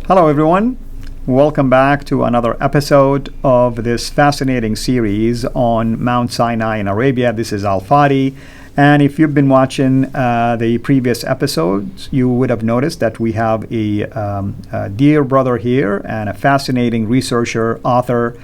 Hello, everyone. Welcome back to another episode of this fascinating series on Mount Sinai in Arabia. This is Fadi. And if you've been watching the previous episodes, you would have noticed that we have a dear brother here and a fascinating researcher, author.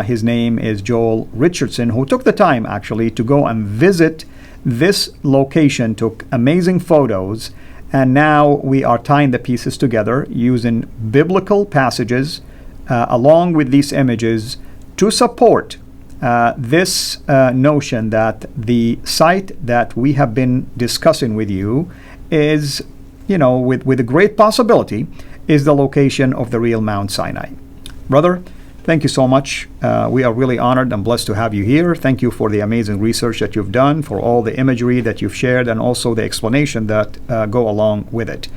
His name is Joel Richardson, who took the time actually to go and visit this location, took amazing photos, and now we are tying the pieces together using biblical passages along with these images to support this notion that the site that we have been discussing with you is, with a great possibility, is the location of the real Mount Sinai. Brother, thank you so much. We are really honored and blessed to have you here. Thank you for the amazing research that you've done, for all the imagery that you've shared, and also the explanation that go along with it.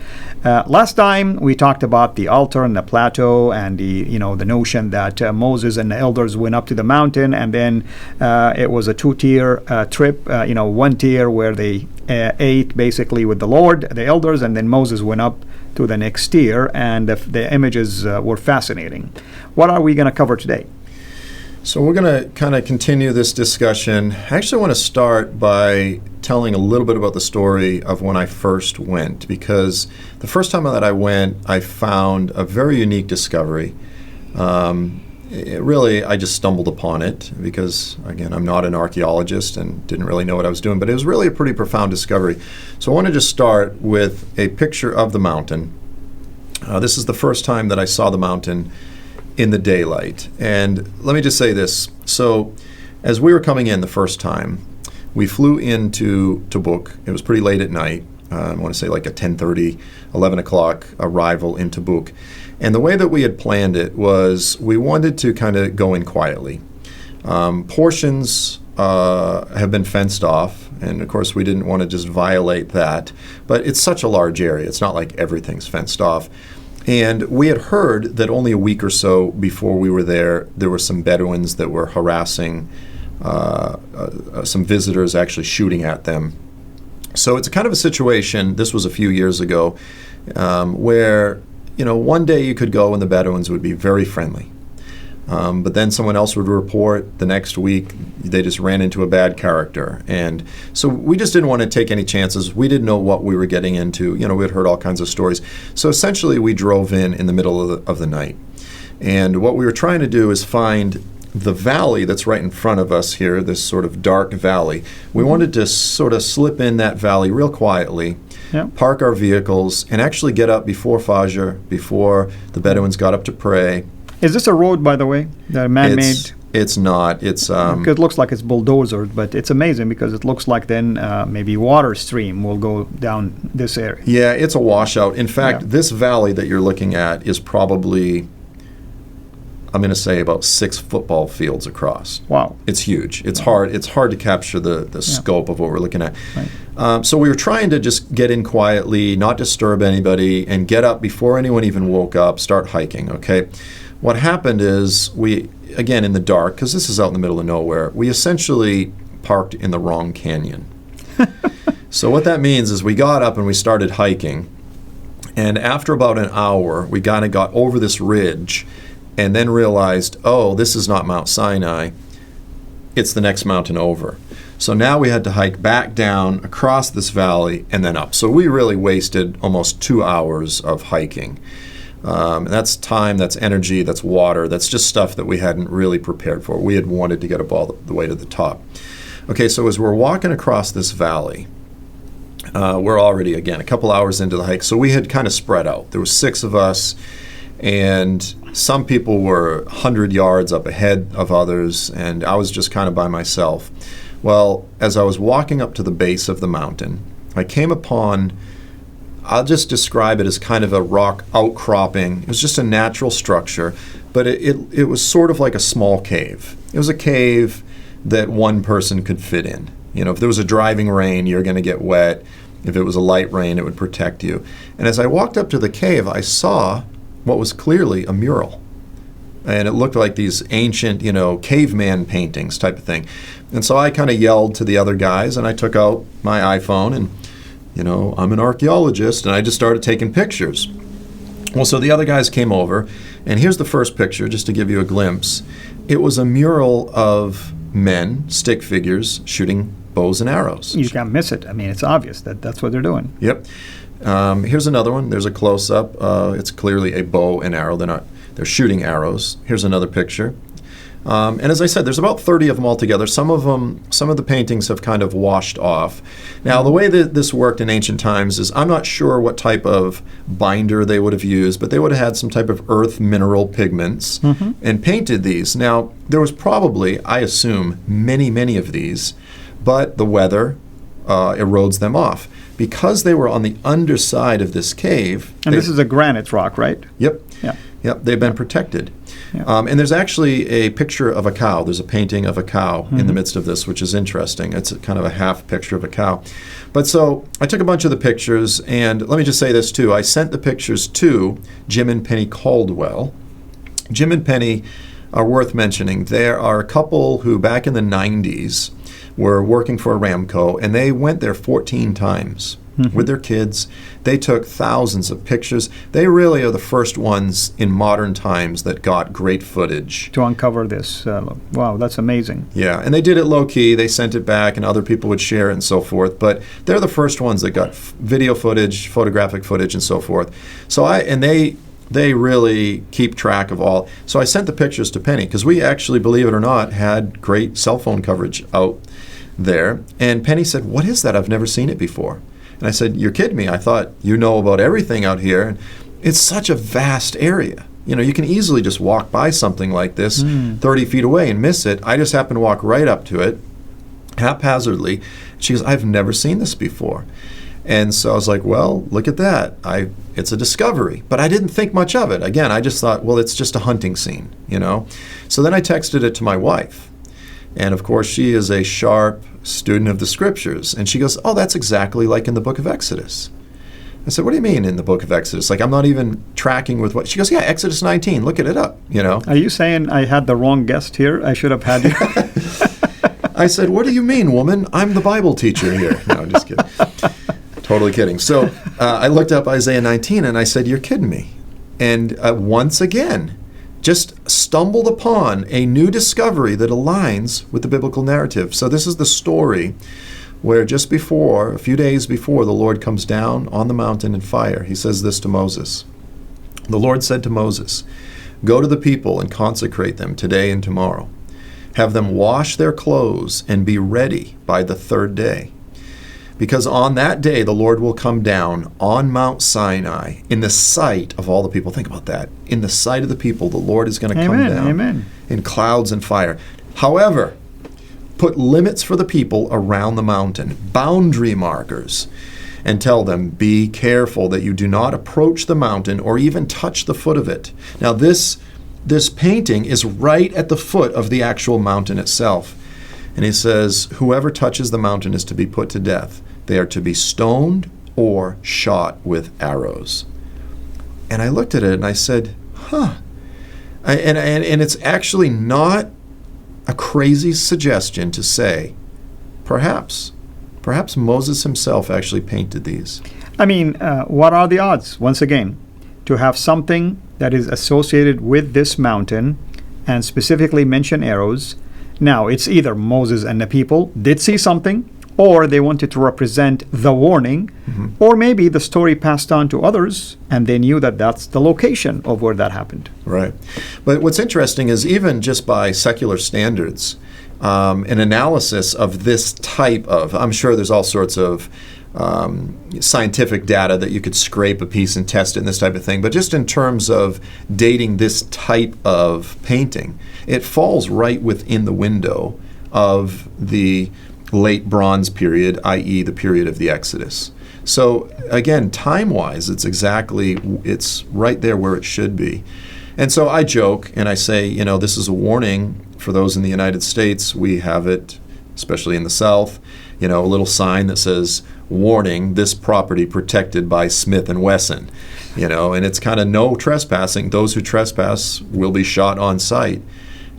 Last time we talked about the altar and the plateau, and the notion that Moses and the elders went up to the mountain, and then it was a two-tier trip. One tier where they ate basically with the Lord, the elders, and then Moses went up to the next tier, and the images were fascinating. What are we going to cover today? So we're going to kind of continue this discussion. I actually want to start by telling a little bit about the story of when I first went, because the first time that I went, I found a very unique discovery. I just stumbled upon it because, again, I'm not an archaeologist and didn't really know what I was doing, but it was really a pretty profound discovery. So I want to just start with a picture of the mountain. This is the first time that I saw the mountain in the daylight. And let me just say this. So as we were coming in the first time, we flew into Tabuk. It was pretty late at night. I want to say like a 10:30, 11 o'clock arrival in Tabuk. And the way that we had planned it was we wanted to kind of go in quietly. Portions have been fenced off, and of course we didn't want to just violate that. But it's such a large area. It's not like everything's fenced off. And we had heard that only a week or so before we were there were some Bedouins that were harassing some visitors, actually shooting at them. So it's kind of a situation, this was a few years ago, where one day you could go and the Bedouins would be very friendly. But then someone else would report the next week they just ran into a bad character. And so we just didn't want to take any chances. We didn't know what we were getting into. We had heard all kinds of stories. So essentially we drove in the middle of the night. And what we were trying to do is find the valley that's right in front of us here, this sort of dark valley. We wanted to sort of slip in that valley real quietly, park our vehicles, and actually get up before Fajr, before the Bedouins got up to pray. Is this a road, by the way, that man-made? It's not. It's it looks like it's bulldozered, but it's amazing because it looks like then maybe water stream will go down this area. Yeah, it's a washout. In fact, this valley that you're looking at is probably, I'm going to say, about 6 football fields across. Wow. It's huge. It's hard. It's hard to capture the scope of what we're looking at. Right. So we were trying to just get in quietly, not disturb anybody, and get up before anyone even woke up, start hiking, okay? What happened is we, again, in the dark, because this is out in the middle of nowhere, we essentially parked in the wrong canyon. So what that means is we got up and we started hiking, and after about an hour, we kind of got over this ridge and then realized, oh, this is not Mount Sinai, it's the next mountain over. So now we had to hike back down across this valley and then up. So we really wasted almost 2 hours of hiking. That's time, that's energy, that's water, that's just stuff that we hadn't really prepared for. We had wanted to get up all the way to the top. Okay, so as we're walking across this valley, we're already, again, a couple hours into the hike. So we had kind of spread out. There were 6 of us, and some people were 100 yards up ahead of others, and I was just kind of by myself. Well, as I was walking up to the base of the mountain, I came upon, I'll just describe it as kind of a rock outcropping. It was just a natural structure, but it was sort of like a small cave. It was a cave that one person could fit in. If there was a driving rain, you're going to get wet. If it was a light rain, it would protect you. And as I walked up to the cave, I saw what was clearly a mural. And it looked like these ancient, caveman paintings type of thing. And so I kind of yelled to the other guys, and I took out my iPhone, and I'm an archaeologist, and I just started taking pictures. Well, so the other guys came over, and here's the first picture, just to give you a glimpse. It was a mural of men, stick figures, shooting bows and arrows. You can't miss it. I mean, it's obvious that that's what they're doing. Yep. Here's another one. There's a close-up. It's clearly a bow and arrow. They're shooting arrows. Here's another picture. And as I said, there's about 30 of them altogether. Some of the paintings have kind of washed off. Now, the way that this worked in ancient times is, I'm not sure what type of binder they would have used, but they would have had some type of earth mineral pigments and painted these. Now, there was probably, I assume, many of these, but the weather erodes them off. Because they were on the underside of this cave. And this is a granite rock, right? Yep. Yeah. Yep, they've been protected. Yeah. And there's actually a picture of a cow. There's a painting of a cow in the midst of this, which is interesting. It's kind of a half picture of a cow. But so I took a bunch of the pictures, and let me just say this too. I sent the pictures to Jim and Penny Caldwell. Jim and Penny are worth mentioning. There are a couple who back in the 90s were working for Aramco, and they went there 14 times with their kids. They took thousands of pictures. They really are the first ones in modern times that got great footage. To uncover this. Wow, that's amazing. Yeah, and they did it low-key. They sent it back, and other people would share it and so forth. But they're the first ones that got video footage, photographic footage, and so forth. So they really keep track of all. So I sent the pictures to Penny, because we actually, believe it or not, had great cell phone coverage out there. And Penny said, "What is that? I've never seen it before." And I said, "You're kidding me. I thought you know about everything out here." And it's such a vast area. You know, you can easily just walk by something like this 30 feet away and miss it. I just happened to walk right up to it, haphazardly. She goes, "I've never seen this before." And so I was like, well, look at that. It's a discovery. But I didn't think much of it. Again, I just thought, well, it's just a hunting scene, you know. So then I texted it to my wife. And of course, she is a sharp student of the scriptures. And she goes, "Oh, that's exactly like in the book of Exodus." I said, "What do you mean in the book of Exodus? Like, I'm not even tracking with what?" She goes, "Yeah, Exodus 19. Look it up, you know." Are you saying I had the wrong guest here? I should have had you. I said, "What do you mean, woman? I'm the Bible teacher here." No, I'm just kidding. Totally kidding. So I looked up Isaiah 19, and I said, "You're kidding me." And once again, just stumbled upon a new discovery that aligns with the biblical narrative. So this is the story where just before, a few days before, the Lord comes down on the mountain in fire. He says this to Moses. The Lord said to Moses, "Go to the people and consecrate them today and tomorrow. Have them wash their clothes and be ready by the third day. Because on that day the Lord will come down on Mount Sinai in the sight of all the people." Think about that. In the sight of the people, the Lord is going to come down in clouds and fire. "However, put limits for the people around the mountain, boundary markers, and tell them, be careful that you do not approach the mountain or even touch the foot of it." Now this painting is right at the foot of the actual mountain itself. And he says, "Whoever touches the mountain is to be put to death. They are to be stoned or shot with arrows." And I looked at it and I said, and it's actually not a crazy suggestion to say, perhaps Moses himself actually painted these. I mean, what are the odds, once again, to have something that is associated with this mountain and specifically mention arrows? Now, it's either Moses and the people did see something, or they wanted to represent the warning, or maybe the story passed on to others, and they knew that that's the location of where that happened. Right. But what's interesting is even just by secular standards, an analysis of this type of, I'm sure there's all sorts of scientific data that you could scrape a piece and test it and this type of thing, but just in terms of dating this type of painting, it falls right within the window of the late Bronze period, i.e. the period of the Exodus. So again, time-wise, it's right there where it should be. And so I joke and I say, you know, this is a warning for those in the United States. We have it, especially in the South, you know, a little sign that says, "Warning, this property protected by Smith & Wesson." You know, and it's kind of no trespassing. Those who trespass will be shot on sight.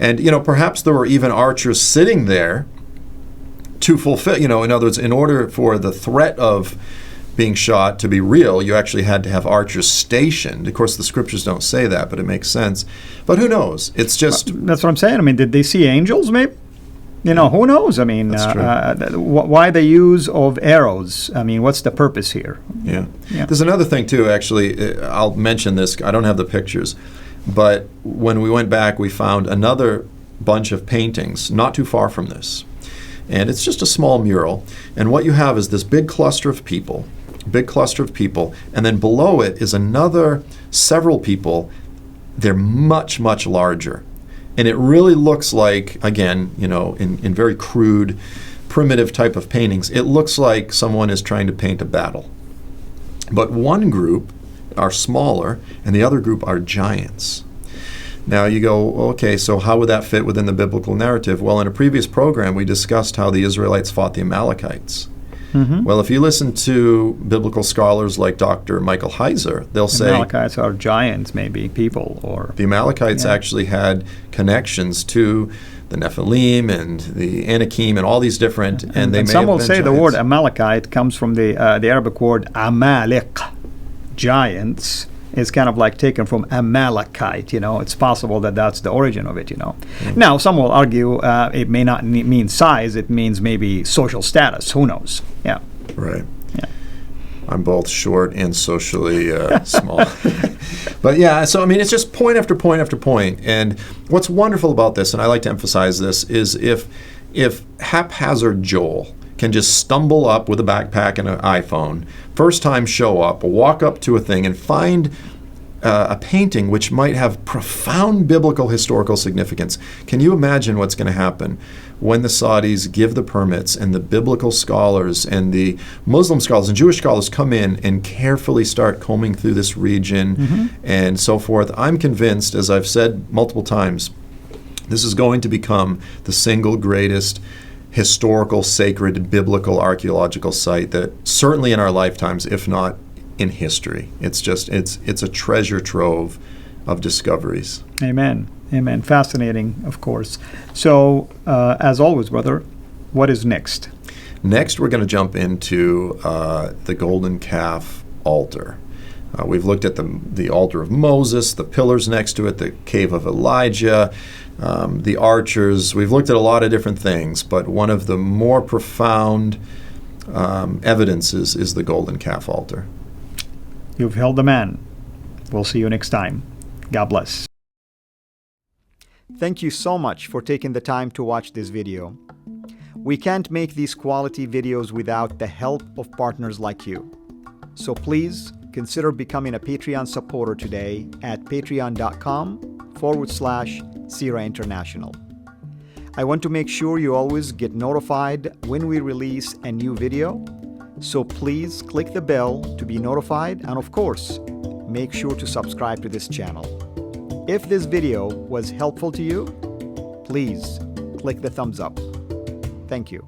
And, you know, perhaps there were even archers sitting there to fulfill, you know, in other words, in order for the threat of being shot to be real, you actually had to have archers stationed. Of course, the scriptures don't say that, but it makes sense. But who knows? It's just... That's what I'm saying. I mean, did they see angels, maybe? Who knows? I mean, why the use of arrows? I mean, what's the purpose here? Yeah. There's another thing, too, actually. I'll mention this. I don't have the pictures. But when we went back, we found another bunch of paintings not too far from this. And it's just a small mural. And what you have is this big cluster of people, and then below it is another several people. They're much, much larger. And it really looks like, again, in very crude, primitive type of paintings, it looks like someone is trying to paint a battle. But one group are smaller, and the other group are giants. Now you go, okay, so how would that fit within the biblical narrative? Well, in a previous program, we discussed how the Israelites fought the Amalekites. Mm-hmm. Well, if you listen to biblical scholars like Dr. Michael Heiser, they'll say... Amalekites are giants, maybe, people, or... The Amalekites actually had connections to the Nephilim and the Anakim and all these different... And they may some have will been say giants. The word Amalekite comes from the Arabic word Amalek. Giants is kind of like taken from Amalekite, It's possible that that's the origin of it, Mm-hmm. Now, some will argue it may not mean size. It means maybe social status. Who knows? Yeah. Right. Yeah. I'm both short and socially small. But yeah, so I mean, it's just point after point after point. And what's wonderful about this, and I like to emphasize this, is if haphazard Joel can just stumble up with a backpack and an iPhone, first time show up, walk up to a thing and find a painting which might have profound biblical historical significance. Can you imagine what's going to happen when the Saudis give the permits and the biblical scholars and the Muslim scholars and Jewish scholars come in and carefully start combing through this region and so forth? I'm convinced, as I've said multiple times, this is going to become the single greatest historical, sacred, biblical, archaeological site that certainly in our lifetimes, if not in history. It's a treasure trove of discoveries. Amen. Amen. Fascinating, of course. So, as always, brother, what is next? Next, we're going to jump into the golden calf altar. We've looked at the altar of Moses, the pillars next to it, the cave of Elijah, the archers. We've looked at a lot of different things, but one of the more profound evidences is the golden calf altar. You've held the man. We'll see you next time. God bless. Thank you so much for taking the time to watch this video. We can't make these quality videos without the help of partners like you. So please consider becoming a Patreon supporter today at patreon.com/CIRA International. I want to make sure you always get notified when we release a new video. So please click the bell to be notified, and of course, make sure to subscribe to this channel. If this video was helpful to you, please click the thumbs up. Thank you.